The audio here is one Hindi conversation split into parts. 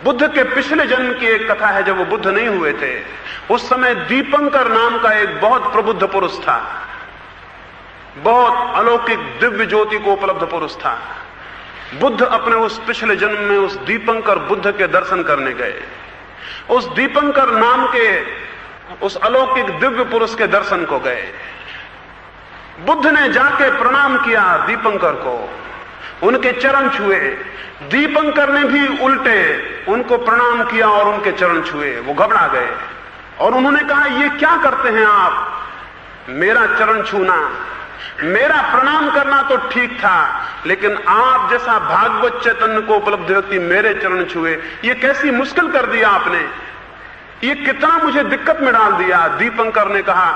बुद्ध के पिछले जन्म की एक कथा है। जब वो बुद्ध नहीं हुए थे, उस समय दीपंकर नाम का एक बहुत प्रबुद्ध पुरुष था, बहुत अलौकिक दिव्य ज्योति को उपलब्ध पुरुष था। बुद्ध अपने उस पिछले जन्म में उस दीपंकर बुद्ध के दर्शन करने गए। उस दीपंकर नाम के उस अलौकिक दिव्य पुरुष के दर्शन को गए। बुद्ध ने जाके प्रणाम किया दीपंकर को, उनके चरण छुए। दीपंकर ने भी उल्टे उनको प्रणाम किया और उनके चरण छुए। वो घबरा गए और उन्होंने कहा, ये क्या करते हैं आप? मेरा चरण छूना, मेरा प्रणाम करना तो ठीक था, लेकिन आप जैसा भागवत चैतन्य को उपलब्ध व्यक्ति मेरे चरण छुए, ये कैसी मुश्किल कर दिया आपने, ये कितना मुझे दिक्कत में डाल दिया। दीपंकर ने कहा,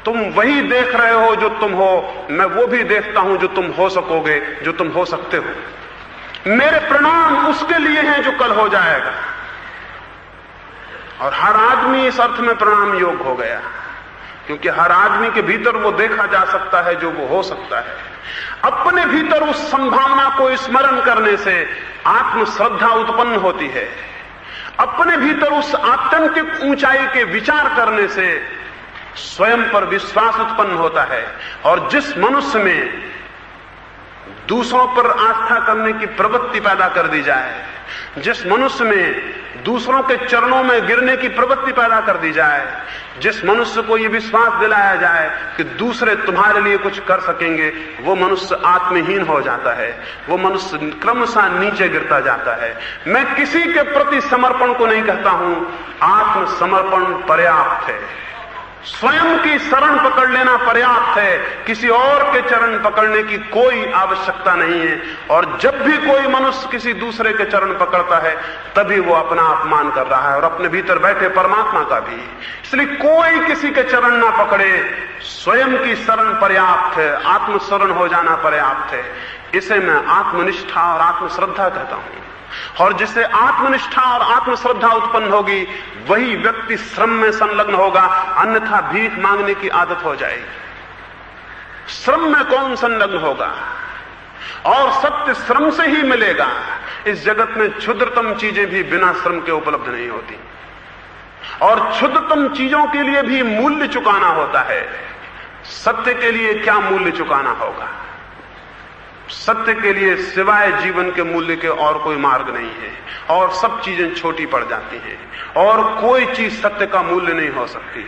तुम वही देख रहे हो जो तुम हो, मैं वो भी देखता हूं जो तुम हो सकोगे, जो तुम हो सकते हो। मेरे प्रणाम उसके लिए हैं जो कल हो जाएगा। और हर आदमी इस अर्थ में प्रणाम योग्य हो गया, क्योंकि हर आदमी के भीतर वो देखा जा सकता है जो वो हो सकता है। अपने भीतर उस संभावना को स्मरण करने से आत्मश्रद्धा उत्पन्न होती है। अपने भीतर उस आत्यंतिक ऊंचाई के विचार करने से स्वयं पर विश्वास उत्पन्न होता है। और जिस मनुष्य में दूसरों पर आस्था करने की प्रवृत्ति पैदा कर दी जाए, जिस मनुष्य में दूसरों के चरणों में गिरने की प्रवृत्ति पैदा कर दी जाए, जिस मनुष्य को यह विश्वास दिलाया जाए कि दूसरे तुम्हारे लिए कुछ कर सकेंगे, वो मनुष्य आत्महीन हो जाता है, वो मनुष्य क्रमशः नीचे गिरता जाता है। मैं किसी के प्रति समर्पण को नहीं कहता हूं, आत्मसमर्पण पर्याप्त है। स्वयं की शरण पकड़ लेना पर्याप्त है, किसी और के चरण पकड़ने की कोई आवश्यकता नहीं है। और जब भी कोई मनुष्य किसी दूसरे के चरण पकड़ता है, तभी वो अपना अपमान कर रहा है और अपने भीतर बैठे परमात्मा का भी। इसलिए कोई किसी के चरण ना पकड़े, स्वयं की शरण पर्याप्त है, आत्मशरण हो जाना पर्याप्त है। इसे मैं आत्मनिष्ठा और आत्मश्रद्धा कहता हूं। और जिससे आत्मनिष्ठा और आत्मश्रद्धा उत्पन्न होगी, वही व्यक्ति श्रम में संलग्न होगा, अन्यथा भीख मांगने की आदत हो जाएगी। श्रम में कौन संलग्न होगा? और सत्य श्रम से ही मिलेगा। इस जगत में क्षुद्रतम चीजें भी बिना श्रम के उपलब्ध नहीं होती, और क्षुद्रतम चीजों के लिए भी मूल्य चुकाना होता है। सत्य के लिए क्या मूल्य चुकाना होगा? सत्य के लिए सिवाय जीवन के मूल्य के और कोई मार्ग नहीं है, और सब चीजें छोटी पड़ जाती हैं, और कोई चीज सत्य का मूल्य नहीं हो सकती।